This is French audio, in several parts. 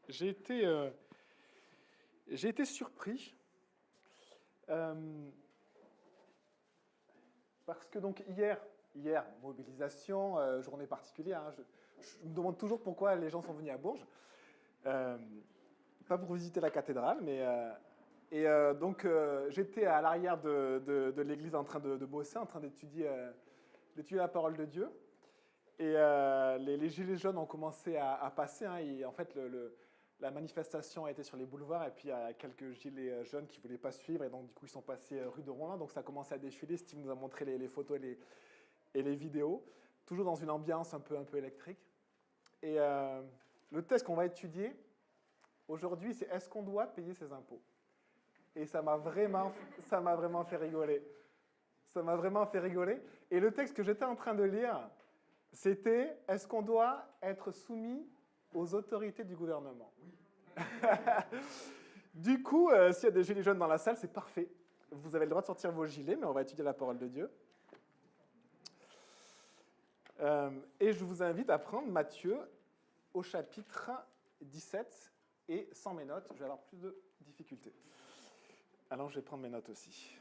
J'ai été, euh, j'ai été surpris parce que donc hier mobilisation, journée particulière. Je me demande toujours pourquoi les gens sont venus à Bourges. Euh, Pas pour visiter la cathédrale, donc j'étais à l'arrière de l'église en train de bosser, en train d'étudier la parole de Dieu. Et les gilets jaunes ont commencé à passer, hein, et en fait, la manifestation a été sur les boulevards et puis il y a quelques gilets jaunes qui ne voulaient pas suivre et donc du coup ils sont passés rue de Rouen. Donc ça a commencé à défiler. Steve nous a montré les photos et les vidéos, toujours dans une ambiance un peu électrique. Et le test qu'on va étudier aujourd'hui, c'est est-ce qu'on doit payer ses impôts? Et ça m'a vraiment fait rigoler. Ça m'a vraiment fait rigoler. Et le texte que j'étais en train de lire, c'était est-ce qu'on doit être soumis aux autorités du gouvernement? Du coup, s'il y a des gilets jaunes dans la salle, c'est parfait. Vous avez le droit de sortir vos gilets, mais on va étudier la parole de Dieu. Et je vous invite à prendre Matthieu au chapitre 17. Et sans mes notes, je vais avoir plus de difficultés. Alors, je vais prendre mes notes aussi.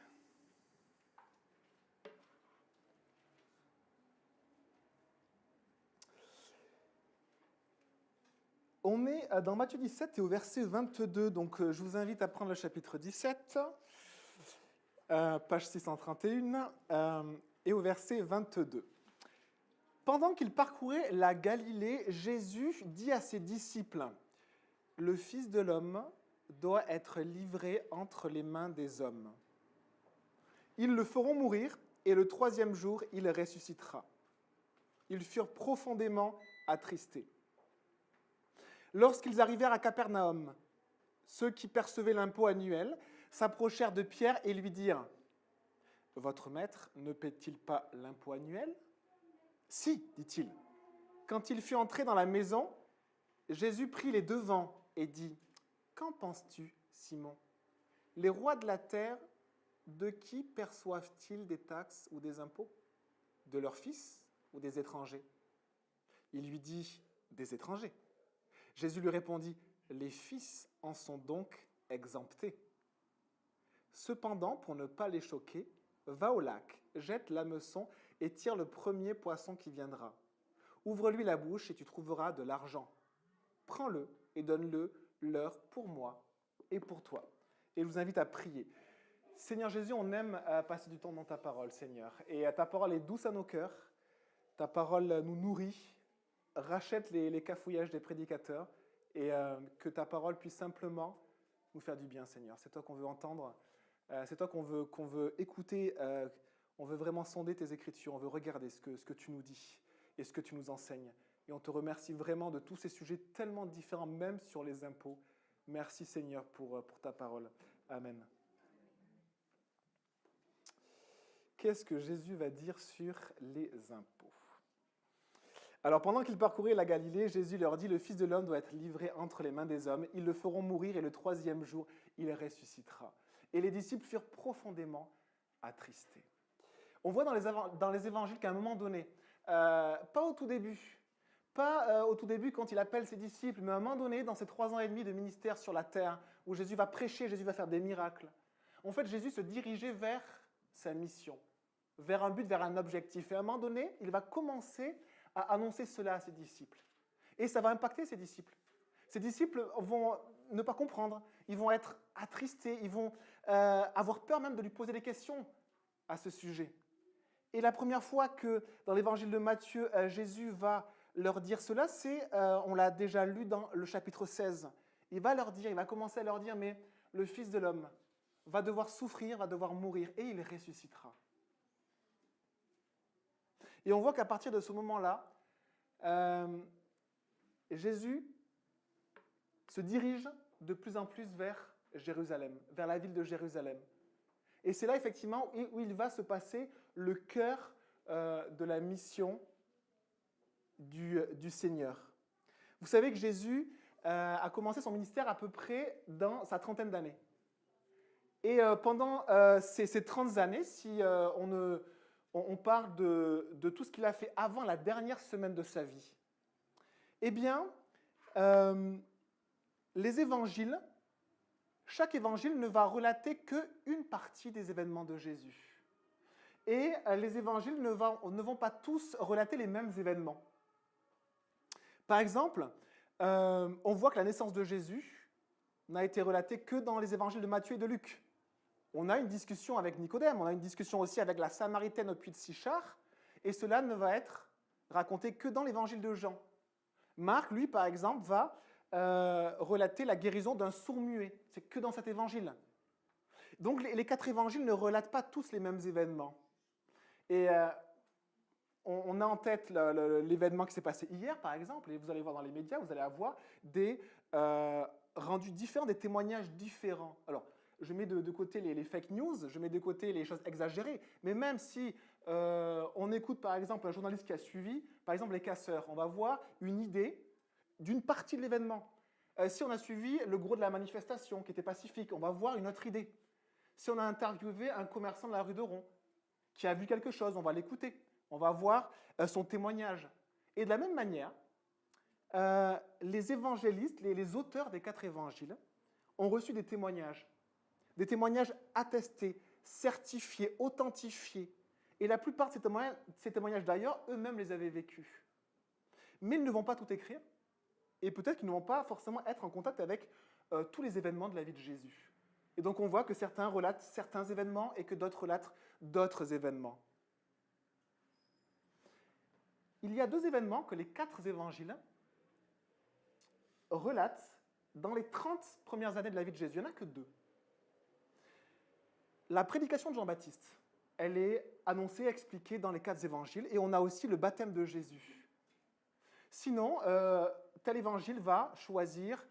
On est dans Matthieu 17 et au verset 22, donc je vous invite à prendre le chapitre 17, page 631, et au verset 22. Pendant qu'il parcourait la Galilée, Jésus dit à ses disciples, « Le Fils de l'homme doit être livré entre les mains des hommes. Ils le feront mourir, et le troisième jour, il ressuscitera. » Ils furent profondément attristés. Lorsqu'ils arrivèrent à Capernaum, ceux qui percevaient l'impôt annuel s'approchèrent de Pierre et lui dirent « Votre maître ne paie-t-il pas l'impôt annuel ?»« Si, dit-il. » Quand il fut entré dans la maison, Jésus prit les devants et dit « Qu'en penses-tu, Simon? Les rois de la terre, de qui perçoivent-ils des taxes ou des impôts? De leurs fils ou des étrangers ?» Il lui dit « Des étrangers. » Jésus lui répondit, « Les fils en sont donc exemptés. Cependant, pour ne pas les choquer, va au lac, jette l'hameçon et tire le premier poisson qui viendra. Ouvre-lui la bouche et tu trouveras de l'argent. Prends-le et donne-le leur pour moi et pour toi. » Et je vous invite à prier. Seigneur Jésus, on aime passer du temps dans ta parole, Seigneur. Et ta parole est douce à nos cœurs. Ta parole nous nourrit. Rachète les cafouillages des prédicateurs et que ta parole puisse simplement nous faire du bien, Seigneur. C'est toi qu'on veut entendre, c'est toi qu'on veut écouter, on veut vraiment sonder tes Écritures, on veut regarder ce que tu nous dis et ce que tu nous enseignes. Et on te remercie vraiment de tous ces sujets tellement différents, même sur les impôts. Merci, Seigneur, pour ta parole. Amen. Qu'est-ce que Jésus va dire sur les impôts? Alors, pendant qu'ils parcouraient la Galilée, Jésus leur dit, « Le Fils de l'homme doit être livré entre les mains des hommes. Ils le feront mourir et le troisième jour, il ressuscitera. » Et les disciples furent profondément attristés. On voit dans les évangiles qu'à un moment donné, pas au tout début, quand il appelle ses disciples, mais à un moment donné, dans ces 3 ans et demi de ministère sur la terre, où Jésus va prêcher, Jésus va faire des miracles, en fait, Jésus se dirigeait vers sa mission, vers un but, vers un objectif. Et à un moment donné, il va commencer à annoncer cela à ses disciples. Et ça va impacter ses disciples. Ses disciples vont ne pas comprendre, ils vont être attristés, ils vont avoir peur même de lui poser des questions à ce sujet. Et la première fois que dans l'évangile de Matthieu, Jésus va leur dire cela, c'est, on l'a déjà lu dans le chapitre 16. Il va commencer à leur dire, mais le Fils de l'homme va devoir souffrir, va devoir mourir, et il ressuscitera. Et on voit qu'à partir de ce moment-là, Jésus se dirige de plus en plus vers Jérusalem, vers la ville de Jérusalem. Et c'est là, effectivement, où il va se passer le cœur de la mission du Seigneur. Vous savez que Jésus a commencé son ministère à peu près dans sa 30aine d'années. Et pendant ces 30 années, si on parle de tout ce qu'il a fait avant la dernière semaine de sa vie, eh bien, les évangiles, chaque évangile ne va relater qu'une partie des événements de Jésus. Et les évangiles ne vont pas tous relater les mêmes événements. Par exemple, on voit que la naissance de Jésus n'a été relatée que dans les évangiles de Matthieu et de Luc. On a une discussion avec Nicodème, on a une discussion aussi avec la Samaritaine au puits de Sychar, et cela ne va être raconté que dans l'évangile de Jean. Marc, lui, par exemple, va relater la guérison d'un sourd-muet. C'est que dans cet évangile. Donc les 4 évangiles ne relatent pas tous les mêmes événements. Et on a en tête l'événement qui s'est passé hier, par exemple, et vous allez voir dans les médias, vous allez avoir des rendus différents, des témoignages différents. Alors, je mets de côté les fake news, je mets de côté les choses exagérées, mais même si on écoute, par exemple, un journaliste qui a suivi, par exemple, les casseurs, on va voir une idée d'une partie de l'événement. Si on a suivi le gros de la manifestation, qui était pacifique, on va voir une autre idée. Si on a interviewé un commerçant de la rue de Ron, qui a vu quelque chose, on va l'écouter. On va voir son témoignage. Et de la même manière, les évangélistes, les auteurs des 4 évangiles, ont reçu des témoignages attestés, certifiés, authentifiés. Et la plupart de ces témoignages, d'ailleurs, eux-mêmes les avaient vécus. Mais ils ne vont pas tout écrire, et peut-être qu'ils ne vont pas forcément être en contact avec tous les événements de la vie de Jésus. Et donc on voit que certains relatent certains événements et que d'autres relatent d'autres événements. Il y a 2 événements que les 4 évangiles relatent dans les 30 premières années de la vie de Jésus. Il n'y en a que 2. La prédication de Jean-Baptiste, elle est annoncée, expliquée dans les 4 évangiles, et on a aussi le baptême de Jésus. Sinon, tel évangile va choisir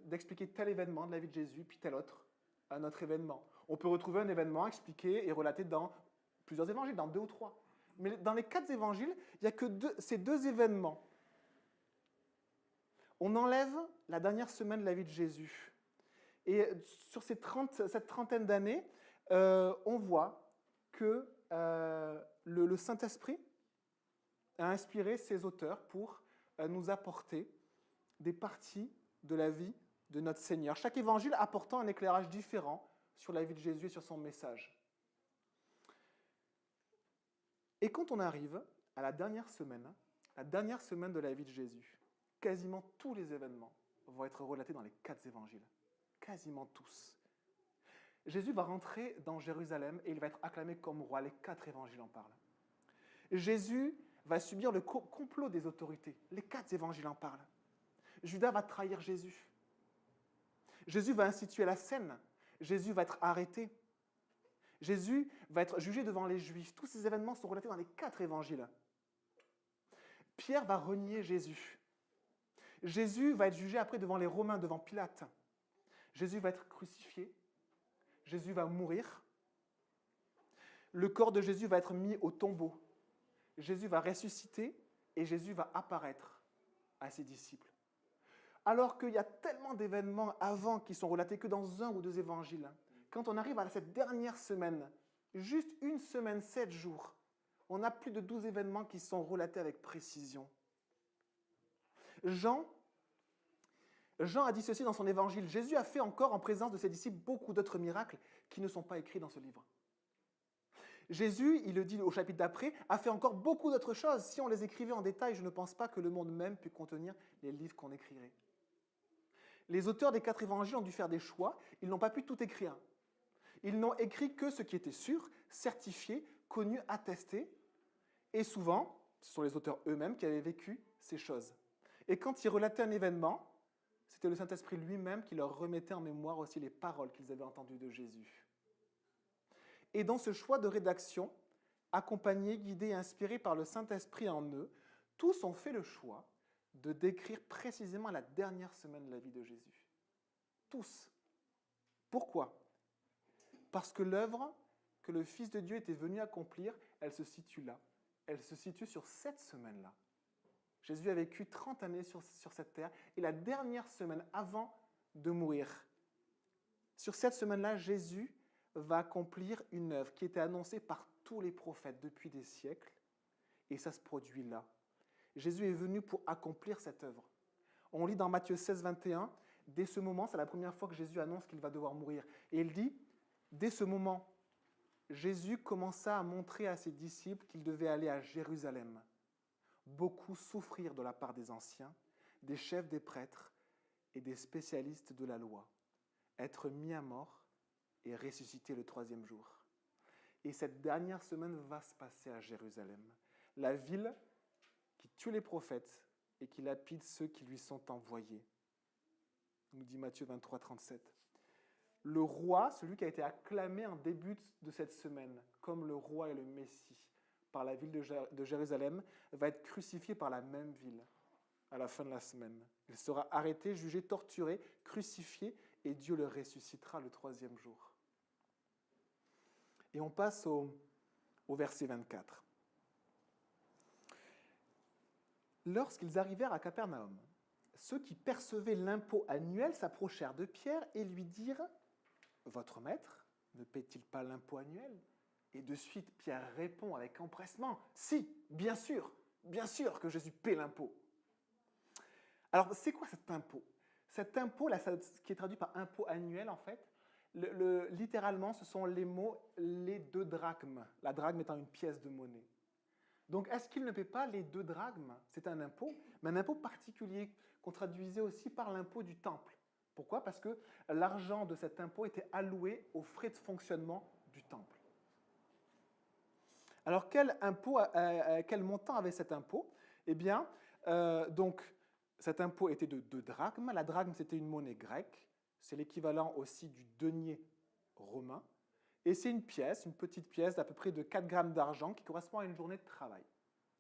d'expliquer tel événement de la vie de Jésus, puis tel autre, un autre événement. On peut retrouver un événement expliqué et relaté dans plusieurs évangiles, dans 2 ou 3. Mais dans les 4 évangiles, il n'y a que ces 2 événements. On enlève la dernière semaine de la vie de Jésus. Et sur cette trentaine d'années, on voit que le Saint-Esprit a inspiré ces auteurs pour nous apporter des parties de la vie de notre Seigneur. Chaque évangile apportant un éclairage différent sur la vie de Jésus et sur son message. Et quand on arrive à la dernière semaine de la vie de Jésus, quasiment tous les événements vont être relatés dans les 4 évangiles. Quasiment tous. Jésus va rentrer dans Jérusalem et il va être acclamé comme roi. Les 4 évangiles en parlent. Jésus va subir le complot des autorités. Les 4 évangiles en parlent. Judas va trahir Jésus. Jésus va instituer la scène. Jésus va être arrêté. Jésus va être jugé devant les Juifs. Tous ces événements sont relatés dans les 4 évangiles. Pierre va renier Jésus. Jésus va être jugé après devant les Romains, devant Pilate. Jésus va être crucifié. Jésus va mourir. Le corps de Jésus va être mis au tombeau. Jésus va ressusciter et Jésus va apparaître à ses disciples. Alors qu'il y a tellement d'événements avant qui sont relatés que dans 1 ou 2 évangiles, quand on arrive à cette dernière semaine, juste une semaine, 7 jours, on a plus de 12 événements qui sont relatés avec précision. Jean a dit ceci dans son évangile. Jésus a fait encore en présence de ses disciples beaucoup d'autres miracles qui ne sont pas écrits dans ce livre. Jésus, il le dit au chapitre d'après, a fait encore beaucoup d'autres choses. Si on les écrivait en détail, je ne pense pas que le monde même pût contenir les livres qu'on écrirait. Les auteurs des 4 évangiles ont dû faire des choix. Ils n'ont pas pu tout écrire. Ils n'ont écrit que ce qui était sûr, certifié, connu, attesté. Et souvent, ce sont les auteurs eux-mêmes qui avaient vécu ces choses. Et quand ils relataient un événement, c'était le Saint-Esprit lui-même qui leur remettait en mémoire aussi les paroles qu'ils avaient entendues de Jésus. Et dans ce choix de rédaction, accompagnés, guidés et inspirés par le Saint-Esprit en eux, tous ont fait le choix de décrire précisément la dernière semaine de la vie de Jésus. Tous. Pourquoi ? Parce que l'œuvre que le Fils de Dieu était venu accomplir, elle se situe là. Elle se situe sur cette semaine-là. Jésus a vécu 30 années sur cette terre, et la dernière semaine avant de mourir, sur cette semaine-là, Jésus va accomplir une œuvre qui était annoncée par tous les prophètes depuis des siècles, et ça se produit là. Jésus est venu pour accomplir cette œuvre. On lit dans Matthieu 16, 21, « dès ce moment, c'est la première fois que Jésus annonce qu'il va devoir mourir. Et il dit, dès ce moment, Jésus commença à montrer à ses disciples qu'il devait aller à Jérusalem, beaucoup souffrir de la part des anciens, des chefs des prêtres et des spécialistes de la loi, être mis à mort et ressusciter le troisième jour. Et cette dernière semaine va se passer à Jérusalem, la ville qui tue les prophètes et qui lapide ceux qui lui sont envoyés. Nous dit Matthieu 23, 37. Le roi, celui qui a été acclamé en début de cette semaine comme le roi et le Messie par la ville de Jérusalem, va être crucifié par la même ville à la fin de la semaine. Il sera arrêté, jugé, torturé, crucifié, et Dieu le ressuscitera le troisième jour. Et on passe au verset 24. Lorsqu'ils arrivèrent à Capernaum, ceux qui percevaient l'impôt annuel s'approchèrent de Pierre et lui dirent « Votre maître ne paie-t-il pas l'impôt annuel ?» Et de suite, Pierre répond avec empressement « Si, bien sûr que Jésus paie l'impôt. » Alors, c'est quoi cet impôt? Cet impôt, là, ce qui est traduit par impôt annuel, en fait, littéralement, ce sont les mots « les 2 drachmes », la drachme étant une pièce de monnaie. Donc, est-ce qu'il ne paie pas les 2 drachmes? C'est un impôt, mais un impôt particulier qu'on traduisait aussi par l'impôt du temple. Pourquoi? Parce que l'argent de cet impôt était alloué aux frais de fonctionnement du temple. Alors, quel montant avait cet impôt? Eh bien, cet impôt était de 2 drachmes. La drachme, c'était une monnaie grecque. C'est l'équivalent aussi du denier romain. Et c'est une petite pièce d'à peu près de 4 grammes d'argent qui correspond à une journée de travail.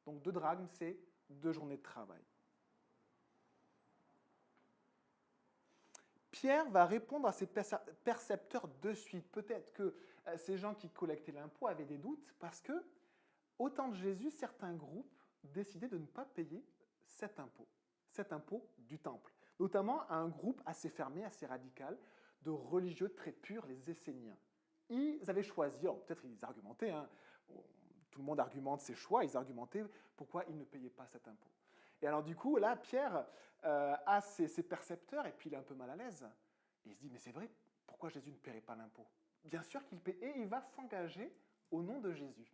Donc 2 drachmes, c'est 2 journées de travail. Pierre va répondre à ses percepteurs de suite. Peut-être que ces gens qui collectaient l'impôt avaient des doutes parce que, au temps de Jésus, certains groupes décidaient de ne pas payer cet impôt du temple. Notamment un groupe assez fermé, assez radical, de religieux très purs, les Esséniens. Ils avaient choisi, peut-être ils argumentaient, tout le monde argumente ses choix, ils argumentaient pourquoi ils ne payaient pas cet impôt. Et alors du coup, là, Pierre a ses percepteurs, et puis il est un peu mal à l'aise. Et il se dit, mais c'est vrai, pourquoi Jésus ne paierait pas l'impôt? Bien sûr qu'il paie, et il va s'engager au nom de Jésus.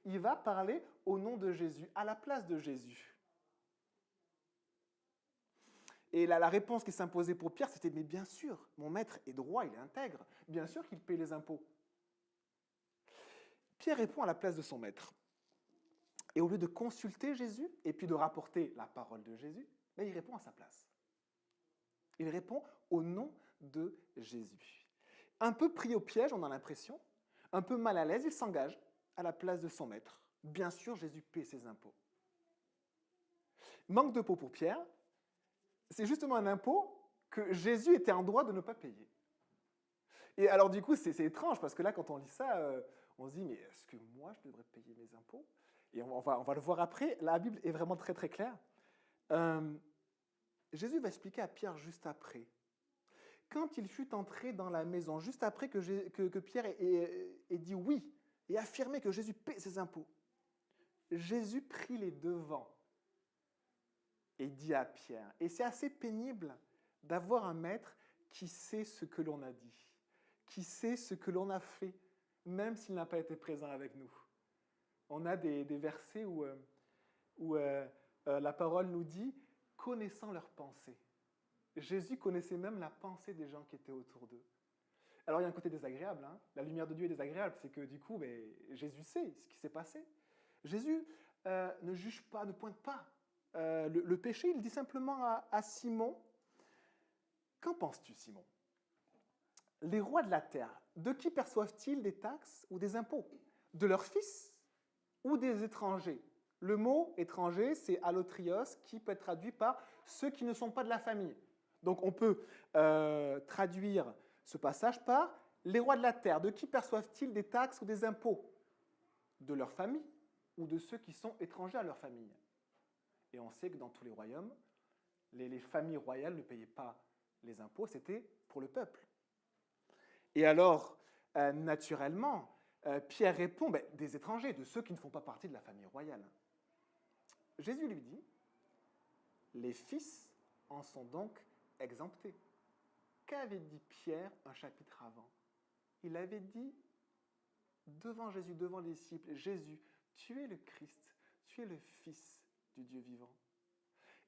Il va parler au nom de Jésus, à la place de Jésus. Et la réponse qui s'imposait pour Pierre, c'était « Mais bien sûr, mon maître est droit, il est intègre. Bien sûr qu'il paie les impôts. » Pierre répond à la place de son maître. Et au lieu de consulter Jésus et puis de rapporter la parole de Jésus, il répond à sa place. Il répond au nom de Jésus. Un peu pris au piège, on a l'impression, un peu mal à l'aise, il s'engage à la place de son maître. Bien sûr, Jésus paie ses impôts. Manque de peau pour Pierre, c'est justement un impôt que Jésus était en droit de ne pas payer. Et alors du coup, c'est étrange, parce que là, quand on lit ça, on se dit, mais est-ce que moi, je devrais payer mes impôts? Et on va le voir après, la Bible est vraiment très très claire. Jésus va expliquer à Pierre juste après. Quand il fut entré dans la maison, juste après que Pierre ait dit oui, et affirmé que Jésus paie ses impôts, Jésus prit les devants et dit à Pierre, et c'est assez pénible d'avoir un maître qui sait ce que l'on a dit, qui sait ce que l'on a fait, même s'il n'a pas été présent avec nous. On a des versets où la parole nous dit « connaissant leurs pensées ». Jésus connaissait même la pensée des gens qui étaient autour d'eux. Alors il y a un côté désagréable, la lumière de Dieu est désagréable, c'est que du coup, Jésus sait ce qui s'est passé. Jésus ne juge pas, ne pointe pas le péché, il dit simplement à Simon, « Qu'en penses-tu, Simon? Les rois de la terre, de qui perçoivent-ils des taxes ou des impôts? De leurs fils ou des étrangers ?» Le mot étranger, c'est allotrios, qui peut être traduit par ceux qui ne sont pas de la famille. Donc on peut traduire ce passage par les rois de la terre, de qui perçoivent-ils des taxes ou des impôts? De leur famille ou de ceux qui sont étrangers à leur famille? Et on sait que dans tous les royaumes, les familles royales ne payaient pas les impôts, c'était pour le peuple. Et alors, naturellement, Pierre répond, des étrangers, de ceux qui ne font pas partie de la famille royale. Jésus lui dit, les fils en sont donc exemptés. qu'avait dit Pierre un chapitre avant? Il avait dit devant Jésus, devant les disciples, Jésus, tu es le Christ, tu es le Fils du Dieu vivant.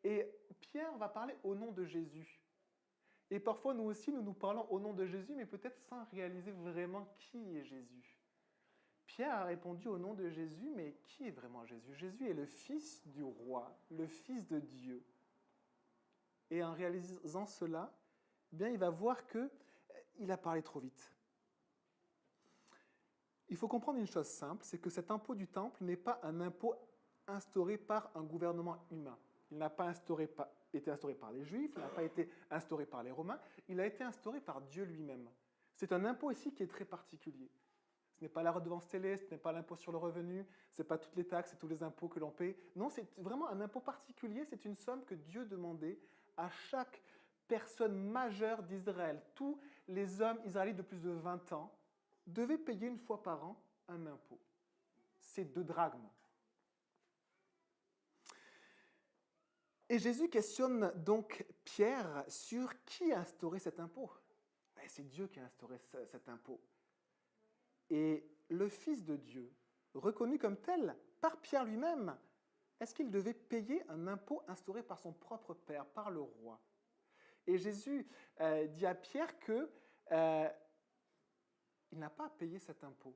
Et Pierre va parler au nom de Jésus. Et parfois, nous aussi, nous parlons au nom de Jésus, mais peut-être sans réaliser vraiment qui est Jésus. Pierre a répondu au nom de Jésus, mais qui est vraiment Jésus? Jésus est le Fils du roi, le Fils de Dieu. Et en réalisant cela, eh bien, il va voir qu'il a parlé trop vite. Il faut comprendre une chose simple, c'est que cet impôt du temple n'est pas un impôt instauré par un gouvernement humain. Il n'a pas été instauré par les Juifs, il n'a pas été instauré par les Romains, il a été instauré par Dieu lui-même. C'est un impôt ici qui est très particulier. Ce n'est pas la redevance télé, ce n'est pas l'impôt sur le revenu, ce n'est pas toutes les taxes et tous les impôts que l'on paie. Non, c'est vraiment un impôt particulier, c'est une somme que Dieu demandait à chaque personne majeure d'Israël. Tous les hommes israélites de plus de 20 ans devaient payer une fois par an un impôt. C'est 2 drachmes. Et Jésus questionne donc Pierre sur qui a instauré cet impôt. C'est Dieu qui a instauré cet impôt. Et le Fils de Dieu, reconnu comme tel par Pierre lui-même, est-ce qu'il devait payer un impôt instauré par son propre Père, par le roi? Et Jésus dit à Pierre que il n'a pas à payer cet impôt.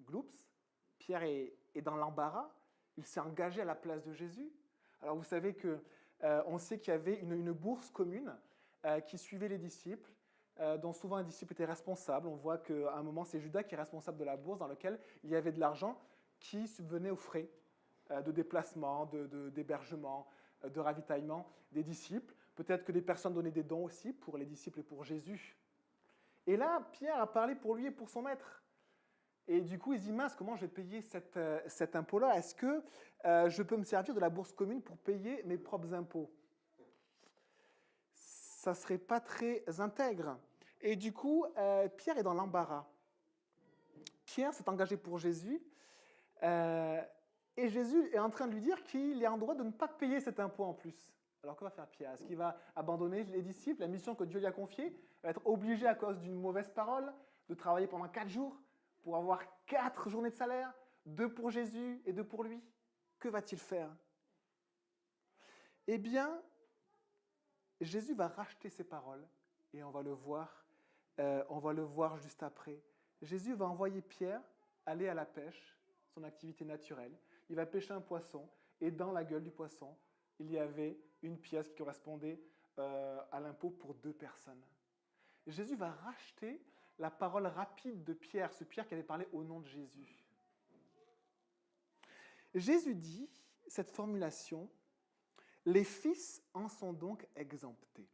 Gloups, Pierre est dans l'embarras, il s'est engagé à la place de Jésus. Alors vous savez on sait qu'il y avait une bourse commune qui suivait les disciples, dont souvent un disciple était responsable. On voit qu'à un moment, c'est Judas qui est responsable de la bourse dans laquelle il y avait de l'argent qui subvenait aux frais de déplacement, d'hébergement, de ravitaillement des disciples. Peut-être que des personnes donnaient des dons aussi pour les disciples et pour Jésus. Et là, Pierre a parlé pour lui et pour son maître. Et du coup, il se dit, mince, comment je vais payer cet impôt-là? Est-ce que je peux me servir de la bourse commune pour payer mes propres impôts? Ça ne serait pas très intègre. Et du coup, Pierre est dans l'embarras. Pierre s'est engagé pour Jésus, et Jésus est en train de lui dire qu'il est en droit de ne pas payer cet impôt en plus. Alors que va faire Pierre? Est-ce qu'il va abandonner les disciples, la mission que Dieu lui a confiée? Il va être obligé à cause d'une mauvaise parole de travailler pendant 4 jours pour avoir 4 journées de salaire, 2 pour Jésus et 2 pour lui? Que va-t-il faire? Eh bien, Jésus va racheter ses paroles, et on va le voir juste après. Jésus va envoyer Pierre aller à la pêche, son activité naturelle. Il va pêcher un poisson, et dans la gueule du poisson, il y avait une pièce qui correspondait à l'impôt pour 2 personnes. Jésus va racheter la parole rapide de Pierre, ce Pierre qui avait parlé au nom de Jésus. Jésus dit cette formulation, « Les fils en sont donc exemptés ».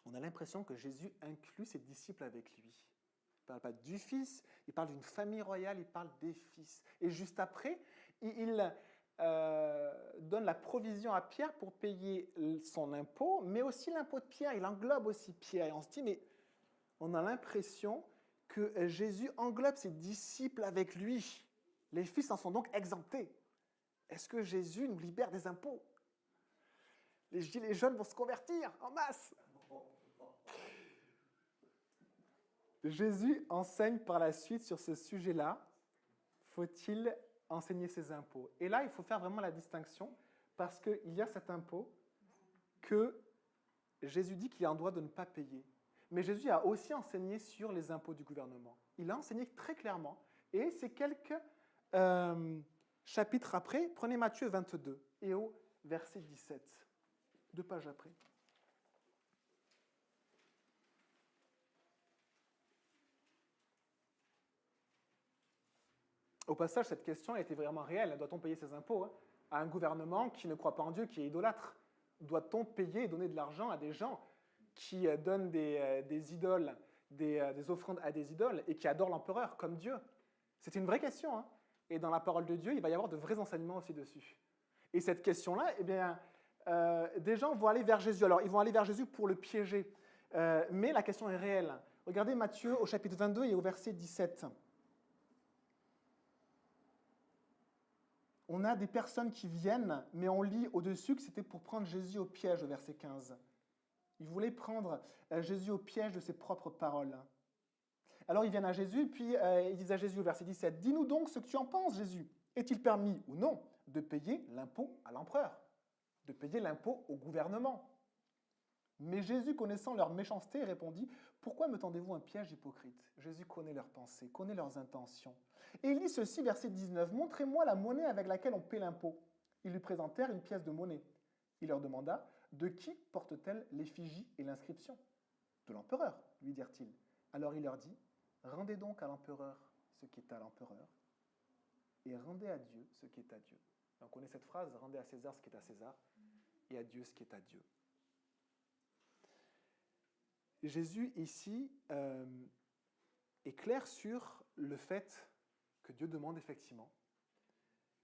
On a l'impression que Jésus inclut ses disciples avec lui. Il ne parle pas du fils, il parle d'une famille royale, il parle des fils. Et juste après, il donne la provision à Pierre pour payer son impôt, mais aussi l'impôt de Pierre. Il englobe aussi Pierre. Et on se dit, mais on a l'impression que Jésus englobe ses disciples avec lui. Les fils en sont donc exemptés. Est-ce que Jésus nous libère des impôts? Les gilets jaunes vont se convertir en masse. Jésus enseigne par la suite sur ce sujet-là. Faut-il enseigner ses impôts? Et là, il faut faire vraiment la distinction parce qu'il y a cet impôt que Jésus dit qu'il est en droit de ne pas payer. Mais Jésus a aussi enseigné sur les impôts du gouvernement. Il a enseigné très clairement. Et c'est quelques chapitres après. Prenez Matthieu 22 et au verset 17. 2 pages après. Au passage, cette question a été vraiment réelle. Doit-on payer ses impôts à un gouvernement qui ne croit pas en Dieu, qui est idolâtre? Doit-on payer et donner de l'argent à des gens qui donnent des idoles, des offrandes à des idoles et qui adorent l'empereur comme Dieu? C'est une vraie question. Et dans la parole de Dieu, il va y avoir de vrais enseignements aussi dessus. Et cette question-là, eh bien, des gens vont aller vers Jésus. Alors, ils vont aller vers Jésus pour le piéger. Mais la question est réelle. Regardez Matthieu au chapitre 22 et au verset 17. On a des personnes qui viennent, mais on lit au-dessus que c'était pour prendre Jésus au piège, au verset 15. Ils voulaient prendre Jésus au piège de ses propres paroles. Alors ils viennent à Jésus, puis ils disent à Jésus au verset 17, « Dis-nous donc ce que tu en penses, Jésus. Est-il permis ou non de payer l'impôt à l'empereur, de payer l'impôt au gouvernement ?» Mais Jésus, connaissant leur méchanceté, répondit, « Pourquoi me tendez-vous un piège hypocrite ?» Jésus connaît leurs pensées, connaît leurs intentions. Et il dit ceci, verset 19, « Montrez-moi la monnaie avec laquelle on paie l'impôt. » Ils lui présentèrent une pièce de monnaie. Il leur demanda, « De qui porte-t-elle l'effigie et l'inscription ?»« De l'empereur, lui dirent-ils. » Alors il leur dit, « Rendez donc à l'empereur ce qui est à l'empereur, et rendez à Dieu ce qui est à Dieu. » On connaît cette phrase, « Rendez à César ce qui est à César, et à Dieu ce qui est à Dieu. » Jésus, ici, est clair sur le fait que Dieu demande effectivement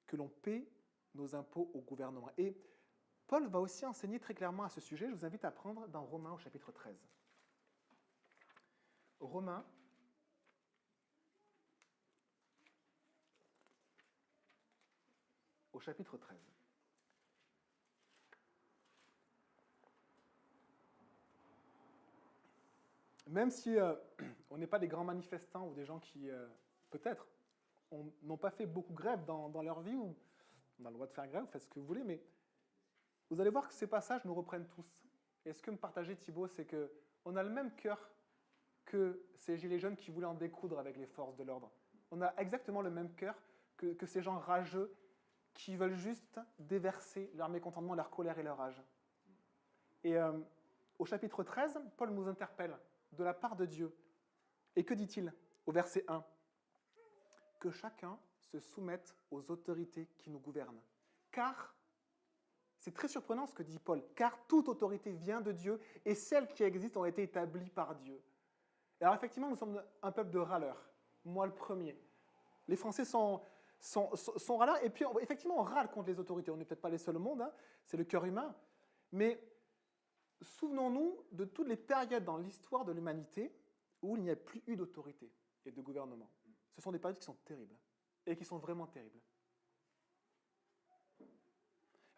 que l'on paie nos impôts au gouvernement. Et Paul va aussi enseigner très clairement à ce sujet. Je vous invite à prendre dans Romains au chapitre 13. Romains, au chapitre 13. Même si on n'est pas des grands manifestants ou des gens qui, peut-être, n'ont pas fait beaucoup grève dans leur vie, ou on a le droit de faire grève, faites ce que vous voulez, mais vous allez voir que ces passages nous reprennent tous. Et ce que me partageait Thibaut, c'est qu'on a le même cœur que ces gilets jaunes qui voulaient en découdre avec les forces de l'ordre. On a exactement le même cœur que ces gens rageux qui veulent juste déverser leur mécontentement, leur colère et leur rage. Et au chapitre 13, Paul nous interpelle de la part de Dieu. Et que dit-il au verset 1 ? Que chacun se soumette aux autorités qui nous gouvernent. Car, c'est très surprenant ce que dit Paul, car toute autorité vient de Dieu et celles qui existent ont été établies par Dieu. Alors effectivement, nous sommes un peuple de râleurs. Moi le premier. Les Français sont râleurs et puis effectivement on râle contre les autorités. On n'est peut-être pas les seuls au monde, hein, c'est le cœur humain. Mais souvenons-nous de toutes les périodes dans l'histoire de l'humanité où il n'y a plus eu d'autorité et de gouvernement. Ce sont des périodes qui sont terribles, et qui sont vraiment terribles.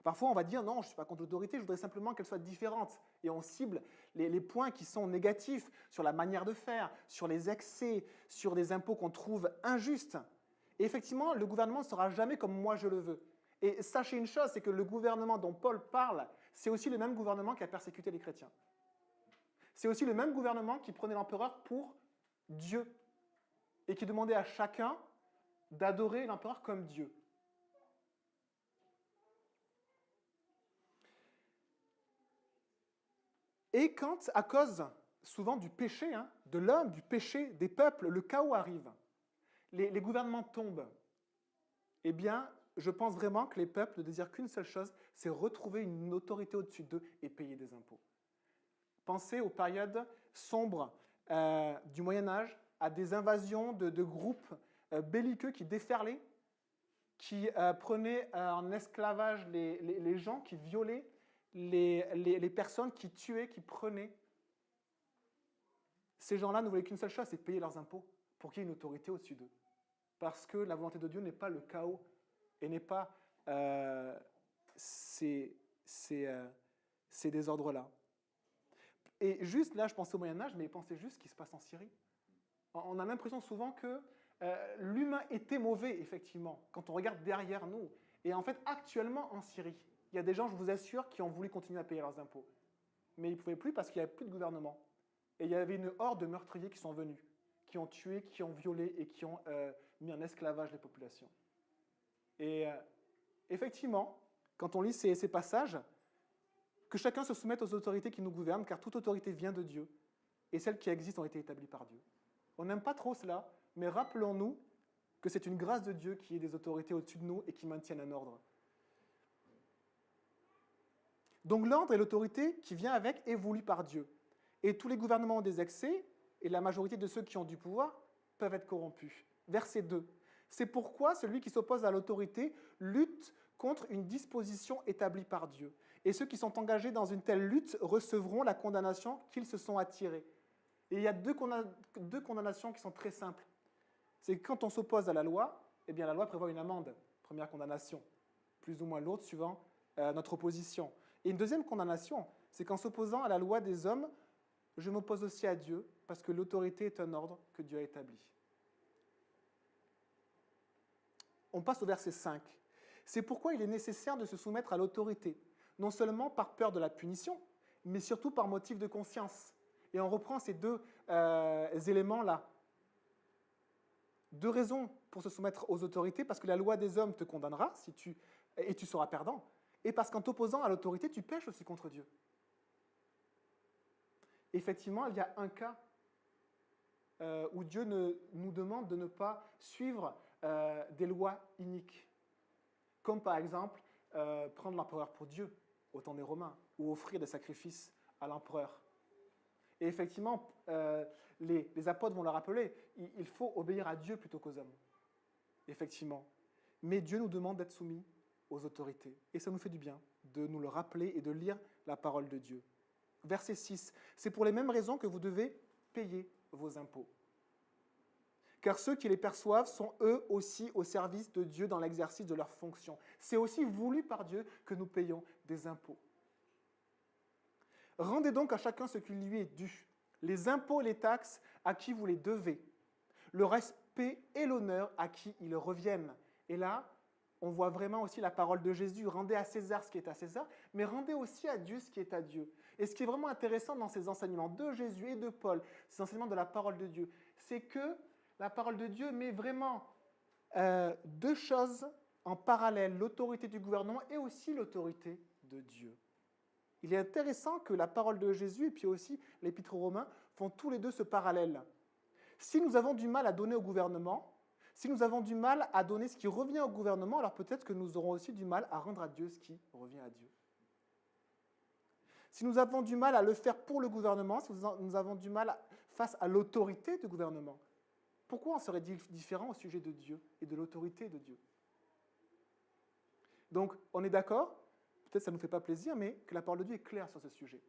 Parfois, on va dire, non, je ne suis pas contre l'autorité, je voudrais simplement qu'elle soit différente. Et on cible les points qui sont négatifs sur la manière de faire, sur les excès, sur des impôts qu'on trouve injustes. Et effectivement, le gouvernement ne sera jamais comme moi je le veux. Et sachez une chose, c'est que le gouvernement dont Paul parle, c'est aussi le même gouvernement qui a persécuté les chrétiens. C'est aussi le même gouvernement qui prenait l'empereur pour Dieu et qui demandait à chacun d'adorer l'empereur comme Dieu. Et quand, à cause souvent du péché, de l'homme, du péché des peuples, le chaos arrive, les gouvernements tombent, eh bien, je pense vraiment que les peuples ne désirent qu'une seule chose, c'est retrouver une autorité au-dessus d'eux et payer des impôts. Pensez aux périodes sombres du Moyen-Âge, à des invasions de groupes belliqueux qui déferlaient, qui prenaient en esclavage les gens, qui violaient les personnes, qui tuaient, qui prenaient. Ces gens-là ne voulaient qu'une seule chose, c'est payer leurs impôts pour qu'il y ait une autorité au-dessus d'eux. Parce que la volonté de Dieu n'est pas le chaos et n'est pas ces désordres-là. Et juste là, je pensais au Moyen-Âge, mais pensez juste ce qui se passe en Syrie. On a l'impression souvent que l'humain était mauvais, effectivement, quand on regarde derrière nous. Et en fait, actuellement, en Syrie, il y a des gens, je vous assure, qui ont voulu continuer à payer leurs impôts. Mais ils ne pouvaient plus parce qu'il n'y avait plus de gouvernement. Et il y avait une horde de meurtriers qui sont venus, qui ont tué, qui ont violé et qui ont mis en esclavage les populations. Et effectivement, quand on lit ces passages, que chacun se soumette aux autorités qui nous gouvernent, car toute autorité vient de Dieu, et celles qui existent ont été établies par Dieu. On n'aime pas trop cela, mais rappelons-nous que c'est une grâce de Dieu qui ait des autorités au-dessus de nous et qui maintiennent un ordre. Donc l'ordre et l'autorité qui vient avec est voulu par Dieu. Et tous les gouvernements ont des excès, et la majorité de ceux qui ont du pouvoir peuvent être corrompus. Verset 2. C'est pourquoi celui qui s'oppose à l'autorité lutte contre une disposition établie par Dieu. Et ceux qui sont engagés dans une telle lutte recevront la condamnation qu'ils se sont attirés. Et il y a deux condamnations qui sont très simples. C'est que quand on s'oppose à la loi, eh bien la loi prévoit une amende, première condamnation, plus ou moins lourde suivant notre opposition. Et une deuxième condamnation, c'est qu'en s'opposant à la loi des hommes, je m'oppose aussi à Dieu, parce que l'autorité est un ordre que Dieu a établi. On passe au verset 5. C'est pourquoi il est nécessaire de se soumettre à l'autorité, non seulement par peur de la punition, mais surtout par motif de conscience. Et on reprend ces deux éléments-là. Deux raisons pour se soumettre aux autorités, parce que la loi des hommes te condamnera et tu seras perdant, et parce qu'en t'opposant à l'autorité, tu pèches aussi contre Dieu. Effectivement, il y a un cas où Dieu nous demande de ne pas suivre des lois iniques, comme par exemple prendre l'empereur pour Dieu au temps des Romains, ou offrir des sacrifices à l'empereur. Et effectivement, les apôtres vont le rappeler, il faut obéir à Dieu plutôt qu'aux hommes. Effectivement. Mais Dieu nous demande d'être soumis aux autorités. Et ça nous fait du bien de nous le rappeler et de lire la parole de Dieu. Verset 6. C'est pour les mêmes raisons que vous devez payer vos impôts. Car ceux qui les perçoivent sont eux aussi au service de Dieu dans l'exercice de leurs fonctions. C'est aussi voulu par Dieu que nous payons des impôts. Rendez donc à chacun ce qui lui est dû, les impôts et les taxes à qui vous les devez, le respect et l'honneur à qui ils reviennent. Et là, on voit vraiment aussi la parole de Jésus, rendez à César ce qui est à César, mais rendez aussi à Dieu ce qui est à Dieu. Et ce qui est vraiment intéressant dans ces enseignements de Jésus et de Paul, ces enseignements de la parole de Dieu, c'est que la parole de Dieu met vraiment deux choses en parallèle, l'autorité du gouvernement et aussi l'autorité de Dieu. Il est intéressant que la parole de Jésus et puis aussi l'Épître aux Romains font tous les deux ce parallèle. Si nous avons du mal à donner au gouvernement, si nous avons du mal à donner ce qui revient au gouvernement, alors peut-être que nous aurons aussi du mal à rendre à Dieu ce qui revient à Dieu. Si nous avons du mal à le faire pour le gouvernement, si nous avons du mal face à l'autorité du gouvernement, pourquoi on serait différent au sujet de Dieu et de l'autorité de Dieu? Donc, on est d'accord? Peut-être que ça ne nous fait pas plaisir, mais que la parole de Dieu est claire sur ce sujet.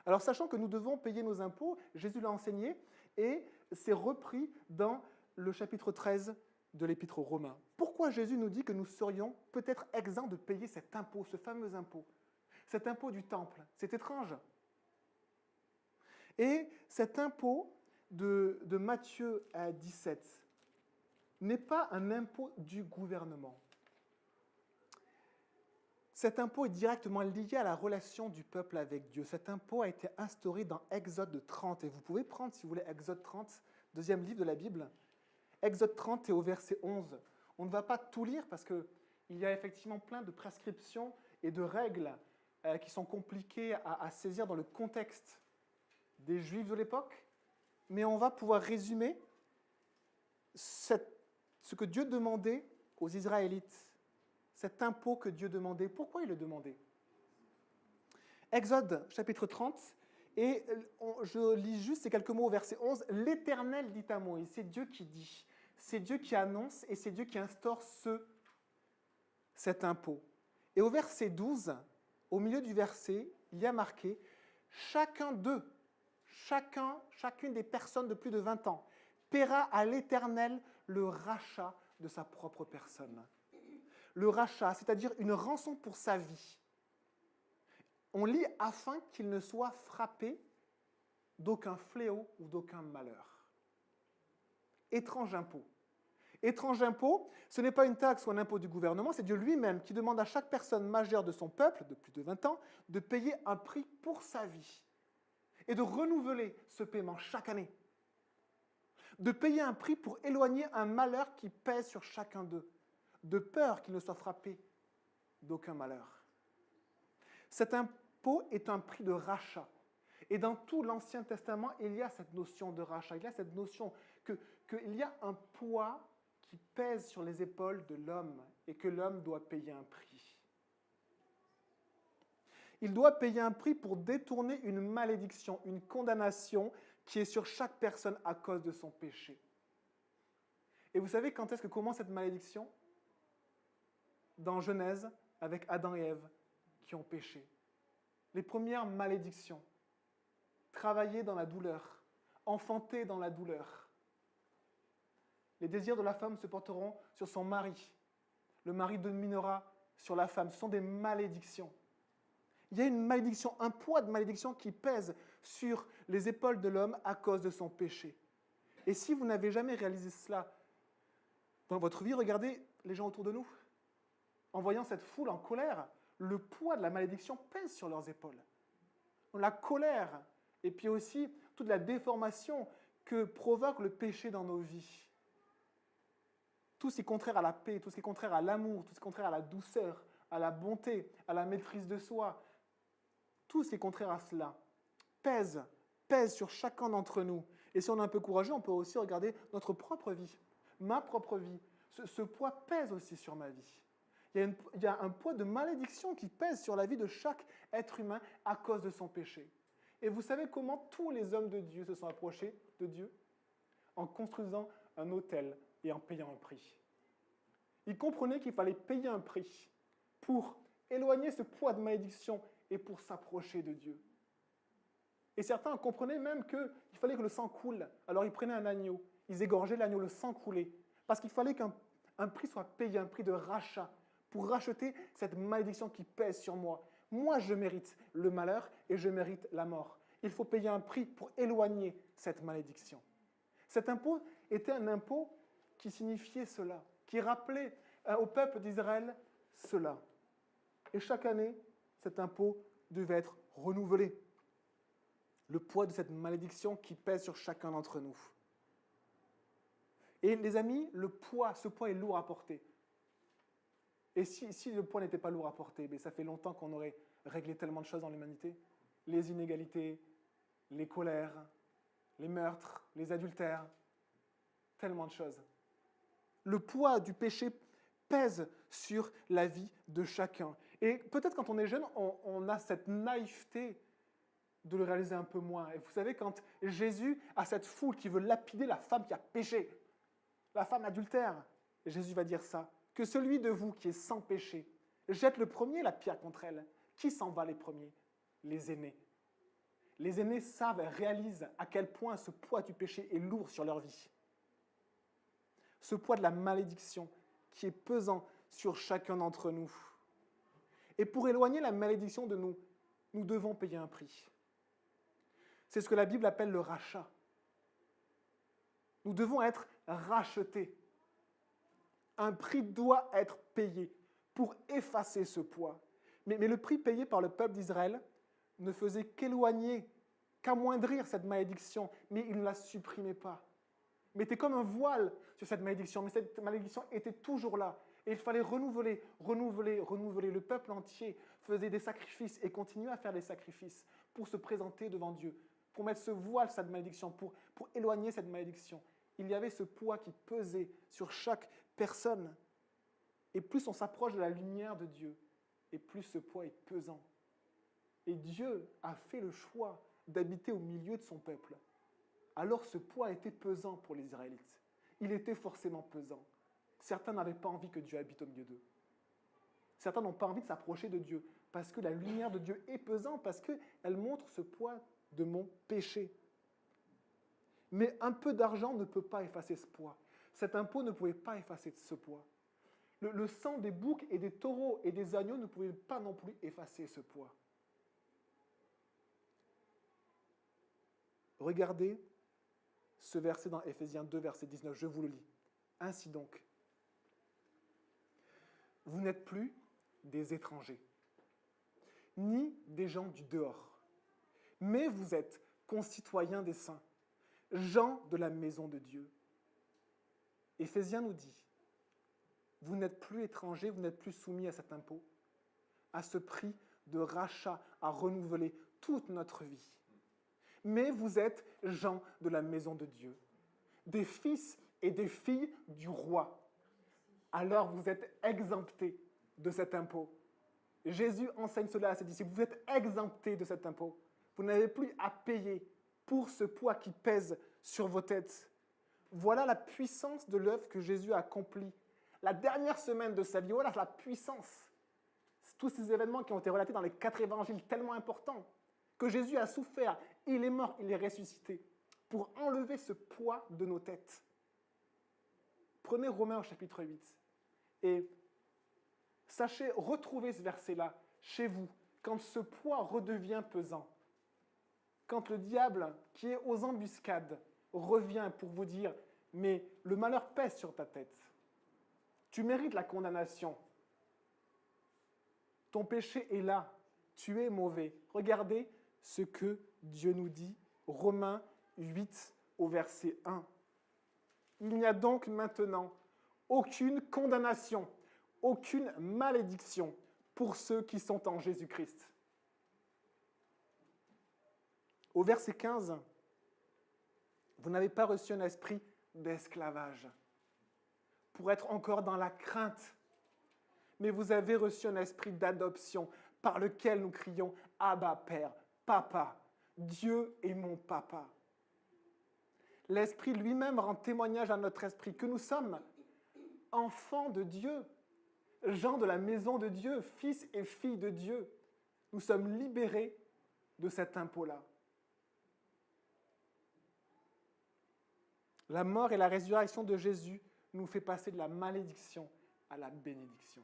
Alors, sachant que nous devons payer nos impôts, Jésus l'a enseigné, et c'est repris dans le chapitre 13 de l'Épître aux Romains. Pourquoi Jésus nous dit que nous serions peut-être exempts de payer cet impôt, ce fameux impôt, cet impôt du temple? C'est étrange. Et cet impôt de Matthieu 17 n'est pas un impôt du gouvernement. Cet impôt est directement lié à la relation du peuple avec Dieu. Cet impôt a été instauré dans Exode 30. Et vous pouvez prendre, si vous voulez, Exode 30, deuxième livre de la Bible. Exode 30 et au verset 11. On ne va pas tout lire parce qu'il y a effectivement plein de prescriptions et de règles qui sont compliquées à saisir dans le contexte des Juifs de l'époque. Mais on va pouvoir résumer ce que Dieu demandait aux Israélites. Cet impôt que Dieu demandait, pourquoi il le demandait? Exode chapitre 30, et je lis juste ces quelques mots au verset 11. L'Éternel dit à Moïse, c'est Dieu qui dit, c'est Dieu qui annonce et c'est Dieu qui instaure cet impôt. Et au verset 12, au milieu du verset, il y a marqué, chacun d'eux, chacune des personnes de plus de 20 ans, paiera à l'Éternel le rachat de sa propre personne. Le rachat, c'est-à-dire une rançon pour sa vie. On lit afin qu'il ne soit frappé d'aucun fléau ou d'aucun malheur. Étrange impôt. Étrange impôt, ce n'est pas une taxe ou un impôt du gouvernement, c'est Dieu lui-même qui demande à chaque personne majeure de son peuple, de plus de 20 ans, de payer un prix pour sa vie et de renouveler ce paiement chaque année. De payer un prix pour éloigner un malheur qui pèse sur chacun d'eux, de peur qu'il ne soit frappé d'aucun malheur. Cet impôt est un prix de rachat. Et dans tout l'Ancien Testament, il y a cette notion de rachat, il y a cette notion qu'il y a un poids qui pèse sur les épaules de l'homme et que l'homme doit payer un prix. Il doit payer un prix pour détourner une malédiction, une condamnation qui est sur chaque personne à cause de son péché. Et vous savez quand est-ce que commence cette malédiction? Dans Genèse, avec Adam et Ève qui ont péché. Les premières malédictions. Travailler dans la douleur, enfanter dans la douleur. Les désirs de la femme se porteront sur son mari. Le mari dominera sur la femme. Ce sont des malédictions. Il y a une malédiction, un poids de malédiction qui pèse sur les épaules de l'homme à cause de son péché. Et si vous n'avez jamais réalisé cela dans votre vie, regardez les gens autour de nous. En voyant cette foule en colère, le poids de la malédiction pèse sur leurs épaules. La colère, et puis aussi toute la déformation que provoque le péché dans nos vies. Tout ce qui est contraire à la paix, tout ce qui est contraire à l'amour, tout ce qui est contraire à la douceur, à la bonté, à la maîtrise de soi, tout ce qui est contraire à cela pèse sur chacun d'entre nous. Et si on est un peu courageux, on peut aussi regarder notre propre vie, ma propre vie. Ce poids pèse aussi sur ma vie. Il y a un poids de malédiction qui pèse sur la vie de chaque être humain à cause de son péché. Et vous savez comment tous les hommes de Dieu se sont approchés de Dieu? En construisant un autel et en payant un prix. Ils comprenaient qu'il fallait payer un prix pour éloigner ce poids de malédiction et pour s'approcher de Dieu. Et certains comprenaient même qu'il fallait que le sang coule. Alors ils prenaient un agneau, ils égorgeaient l'agneau, le sang coulait. Parce qu'il fallait qu'un prix soit payé, un prix de rachat, pour racheter cette malédiction qui pèse sur moi. Moi, je mérite le malheur et je mérite la mort. Il faut payer un prix pour éloigner cette malédiction. Cet impôt était un impôt qui signifiait cela, qui rappelait au peuple d'Israël cela. Et chaque année, cet impôt devait être renouvelé. Le poids de cette malédiction qui pèse sur chacun d'entre nous. Et les amis, ce poids est lourd à porter. Et si le poids n'était pas lourd à porter, ça fait longtemps qu'on aurait réglé tellement de choses dans l'humanité. Les inégalités, les colères, les meurtres, les adultères, tellement de choses. Le poids du péché pèse sur la vie de chacun. Et peut-être quand on est jeune, on a cette naïveté de le réaliser un peu moins. Et vous savez, quand Jésus a cette foule qui veut lapider la femme qui a péché, la femme adultère, Jésus va dire ça, que celui de vous qui est sans péché jette le premier la pierre contre elle. Qui s'en va les premiers? Les aînés. Les aînés savent et réalisent à quel point ce poids du péché est lourd sur leur vie. Ce poids de la malédiction qui est pesant sur chacun d'entre nous. Et pour éloigner la malédiction de nous, nous devons payer un prix. C'est ce que la Bible appelle le rachat. Nous devons être rachetés. Un prix doit être payé pour effacer ce poids. Mais le prix payé par le peuple d'Israël ne faisait qu'éloigner, qu'amoindrir cette malédiction, mais il ne la supprimait pas. Il mettait comme un voile sur cette malédiction, mais cette malédiction était toujours là. Et il fallait renouveler. Le peuple entier faisait des sacrifices et continuait à faire des sacrifices pour se présenter devant Dieu, pour mettre ce voile sur cette malédiction, pour éloigner cette malédiction. Il y avait ce poids qui pesait sur chaque personne. Et plus on s'approche de la lumière de Dieu, et plus ce poids est pesant. Et Dieu a fait le choix d'habiter au milieu de son peuple. Alors ce poids était pesant pour les Israélites. Il était forcément pesant. Certains n'avaient pas envie que Dieu habite au milieu d'eux. Certains n'ont pas envie de s'approcher de Dieu, parce que la lumière de Dieu est pesante, parce qu'elle montre ce poids de mon péché. Mais un peu d'argent ne peut pas effacer ce poids. Cet impôt ne pouvait pas effacer ce poids. Le sang des boucs et des taureaux et des agneaux ne pouvait pas non plus effacer ce poids. Regardez ce verset dans Éphésiens 2, verset 19, je vous le lis. Ainsi donc, vous n'êtes plus des étrangers, ni des gens du dehors, mais vous êtes concitoyens des saints, gens de la maison de Dieu. Éphésiens nous dit, vous n'êtes plus étrangers, vous n'êtes plus soumis à cet impôt, à ce prix de rachat à renouveler toute notre vie. Mais vous êtes gens de la maison de Dieu, des fils et des filles du roi. Alors vous êtes exemptés de cet impôt. Jésus enseigne cela à ses disciples. Vous êtes exemptés de cet impôt. Vous n'avez plus à payer pour ce poids qui pèse sur vos têtes. Voilà la puissance de l'œuvre que Jésus a accomplie. La dernière semaine de sa vie, voilà la puissance. Tous ces événements qui ont été relatés dans les 4 évangiles tellement importants, que Jésus a souffert, il est mort, il est ressuscité, pour enlever ce poids de nos têtes. Prenez Romains au chapitre 8 et sachez retrouver ce verset-là chez vous quand ce poids redevient pesant, quand le diable, qui est aux embuscades, revient pour vous dire « mais le malheur pèse sur ta tête, tu mérites la condamnation, ton péché est là, tu es mauvais ». Regardez ce que Dieu nous dit, Romains 8 au verset 1. « Il n'y a donc maintenant aucune condamnation, aucune malédiction pour ceux qui sont en Jésus-Christ. » Au verset 15, « Vous n'avez pas reçu un esprit d'esclavage pour être encore dans la crainte, mais vous avez reçu un esprit d'adoption par lequel nous crions « Abba, Père, Papa, Dieu est mon Papa ». L'Esprit lui-même rend témoignage à notre esprit que nous sommes enfants de Dieu, gens de la maison de Dieu, fils et filles de Dieu. Nous sommes libérés de cet impôt-là. La mort et la résurrection de Jésus nous fait passer de la malédiction à la bénédiction.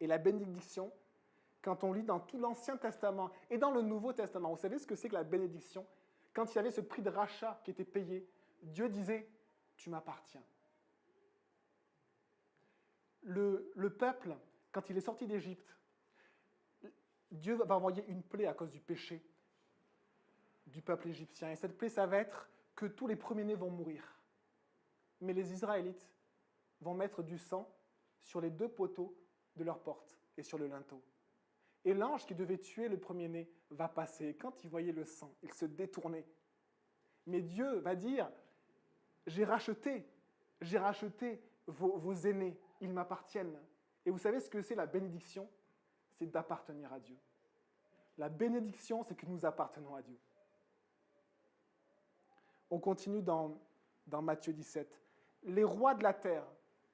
Et la bénédiction, quand on lit dans tout l'Ancien Testament et dans le Nouveau Testament, vous savez ce que c'est que la bénédiction? Quand il y avait ce prix de rachat qui était payé, Dieu disait « tu m'appartiens ». Le peuple, quand il est sorti d'Égypte, Dieu va envoyer une plaie à cause du péché du peuple égyptien. Et cette plaie, ça va être que tous les premiers-nés vont mourir. Mais les Israélites vont mettre du sang sur les 2 poteaux de leur porte et sur le linteau. Et l'ange qui devait tuer le premier-né va passer. Et quand il voyait le sang, il se détournait. Mais Dieu va dire, j'ai racheté vos aînés, ils m'appartiennent. Et vous savez ce que c'est la bénédiction? C'est d'appartenir à Dieu. La bénédiction, c'est que nous appartenons à Dieu. On continue dans Matthieu 17. Les rois de la terre,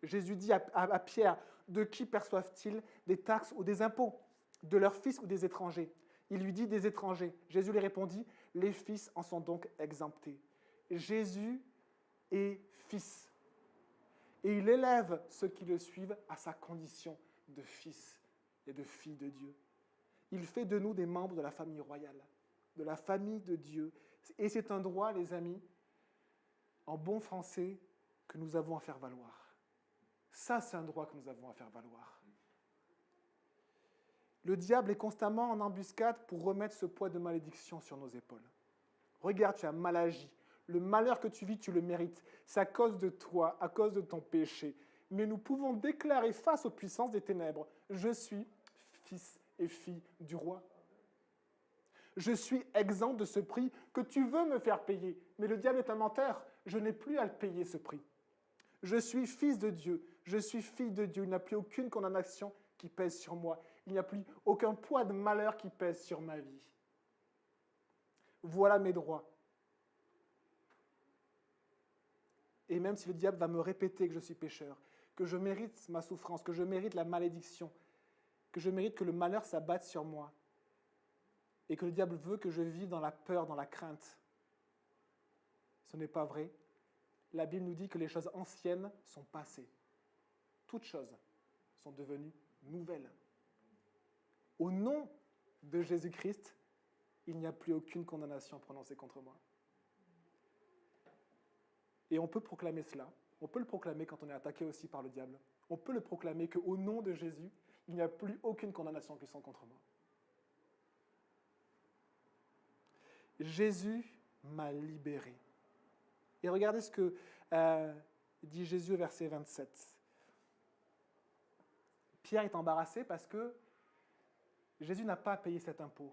Jésus dit à Pierre, de qui perçoivent-ils des taxes ou des impôts? De leurs fils ou des étrangers? Il lui dit des étrangers. Jésus lui répondit, les fils en sont donc exemptés. Jésus est fils. Et il élève ceux qui le suivent à sa condition de fils et de fille de Dieu. Il fait de nous des membres de la famille royale, de la famille de Dieu. Et c'est un droit, les amis, en bon français, que nous avons à faire valoir. Ça, c'est un droit que nous avons à faire valoir. Le diable est constamment en embuscade pour remettre ce poids de malédiction sur nos épaules. Regarde, tu as mal agi. Le malheur que tu vis, tu le mérites. C'est à cause de toi, à cause de ton péché. Mais nous pouvons déclarer face aux puissances des ténèbres, je suis fils et fille du roi. Je suis exempt de ce prix que tu veux me faire payer. Mais le diable est un menteur. Je n'ai plus à le payer, ce prix. Je suis fils de Dieu. Je suis fille de Dieu. Il n'y a plus aucune condamnation qui pèse sur moi. Il n'y a plus aucun poids de malheur qui pèse sur ma vie. Voilà mes droits. Et même si le diable va me répéter que je suis pécheur, que je mérite ma souffrance, que je mérite la malédiction, que je mérite que le malheur s'abatte sur moi, et que le diable veut que je vive dans la peur, dans la crainte, ce n'est pas vrai. La Bible nous dit que les choses anciennes sont passées. Toutes choses sont devenues nouvelles. Au nom de Jésus-Christ, il n'y a plus aucune condamnation prononcée contre moi. Et on peut proclamer cela. On peut le proclamer quand on est attaqué aussi par le diable. On peut le proclamer qu'au nom de Jésus, il n'y a plus aucune condamnation qui sont contre moi. Jésus m'a libéré. Et regardez ce que dit Jésus au verset 27. Pierre est embarrassé parce que Jésus n'a pas payé cet impôt.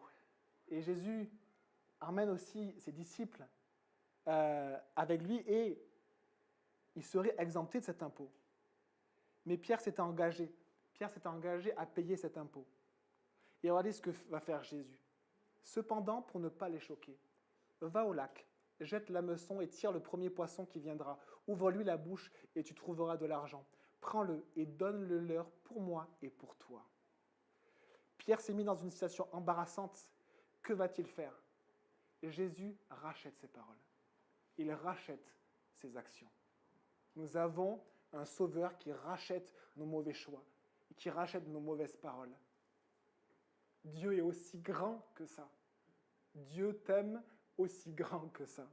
Et Jésus emmène aussi ses disciples avec lui et il serait exempté de cet impôt. Mais Pierre s'était engagé. Pierre s'était engagé à payer cet impôt. Et regardez ce que va faire Jésus. Cependant, pour ne pas les choquer, va au lac, jette l'hameçon et tire le premier poisson qui viendra. Ouvre-lui la bouche et tu trouveras de l'argent. Prends-le et donne-le leur pour moi et pour toi. Pierre s'est mis dans une situation embarrassante. Que va-t-il faire? Jésus rachète ses paroles. Il rachète ses actions. Nous avons un sauveur qui rachète nos mauvais choix, qui rachète nos mauvaises paroles. Dieu est aussi grand que ça. Dieu t'aime aussi grand que ça.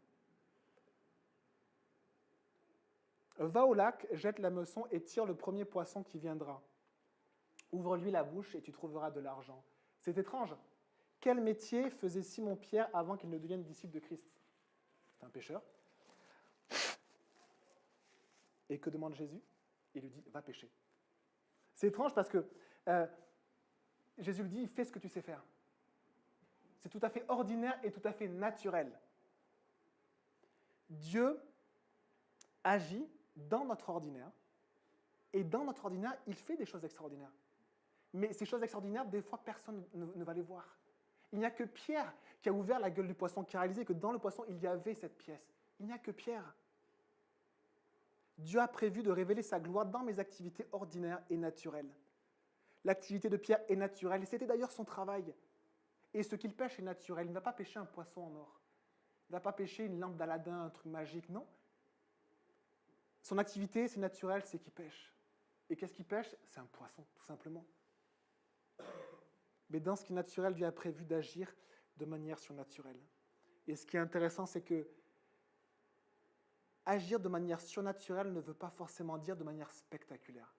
Va au lac, jette l'hameçon et tire le premier poisson qui viendra. Ouvre-lui la bouche et tu trouveras de l'argent. C'est étrange. Quel métier faisait Simon-Pierre avant qu'il ne devienne disciple de Christ? C'est un pêcheur. Et que demande Jésus? Il lui dit, va pêcher. C'est étrange parce que Jésus lui dit, fais ce que tu sais faire. C'est tout à fait ordinaire et tout à fait naturel. Dieu agit dans notre ordinaire, et dans notre ordinaire, il fait des choses extraordinaires. Mais ces choses extraordinaires, des fois, personne ne va les voir. Il n'y a que Pierre qui a ouvert la gueule du poisson, qui a réalisé que dans le poisson, il y avait cette pièce. Il n'y a que Pierre. Dieu a prévu de révéler sa gloire dans mes activités ordinaires et naturelles. L'activité de Pierre est naturelle, et c'était d'ailleurs son travail. Et ce qu'il pêche est naturel. Il ne va pas pêcher un poisson en or. Il ne va pas pêcher une lampe d'Aladin, un truc magique, non. Son activité, c'est naturel, c'est qu'il pêche. Et qu'est-ce qu'il pêche? C'est un poisson, tout simplement. Mais dans ce qui est naturel, Dieu a prévu d'agir de manière surnaturelle. Et ce qui est intéressant, c'est que agir de manière surnaturelle ne veut pas forcément dire de manière spectaculaire.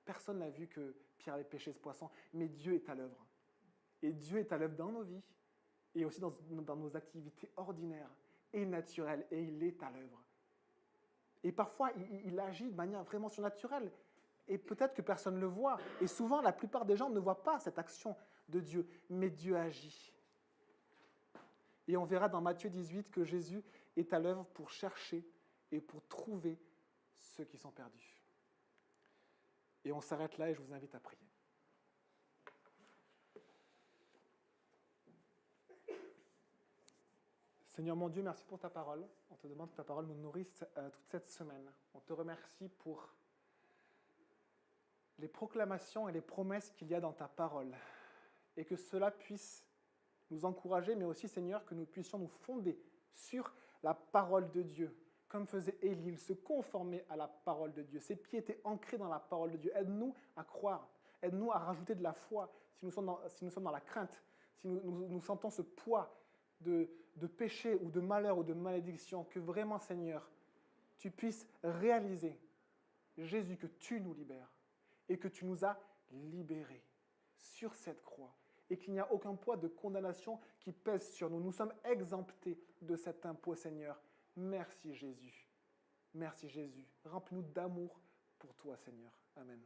Personne n'a vu que Pierre avait pêché ce poisson, mais Dieu est à l'œuvre. Et Dieu est à l'œuvre dans nos vies, et aussi dans nos activités ordinaires et naturelles, et il est à l'œuvre. Et parfois, il agit de manière vraiment surnaturelle. Et peut-être que personne ne le voit. Et souvent, la plupart des gens ne voient pas cette action de Dieu. Mais Dieu agit. Et on verra dans Matthieu 18 que Jésus est à l'œuvre pour chercher et pour trouver ceux qui sont perdus. Et on s'arrête là et je vous invite à prier. Seigneur mon Dieu, merci pour ta parole. On te demande que ta parole nous nourrisse toute cette semaine. On te remercie pour les proclamations et les promesses qu'il y a dans ta parole. Et que cela puisse nous encourager, mais aussi, Seigneur, que nous puissions nous fonder sur la parole de Dieu. Comme faisait Élie, il se conformait à la parole de Dieu. Ses pieds étaient ancrés dans la parole de Dieu. Aide-nous à croire. Aide-nous à rajouter de la foi si nous sommes dans la crainte, si nous sentons ce poids de péché ou de malheur ou de malédiction, que vraiment, Seigneur, tu puisses réaliser, Jésus, que tu nous libères et que tu nous as libérés sur cette croix et qu'il n'y a aucun poids de condamnation qui pèse sur nous. Nous sommes exemptés de cet impôt, Seigneur. Merci Jésus. Merci Jésus. Remplis-nous d'amour pour toi, Seigneur. Amen.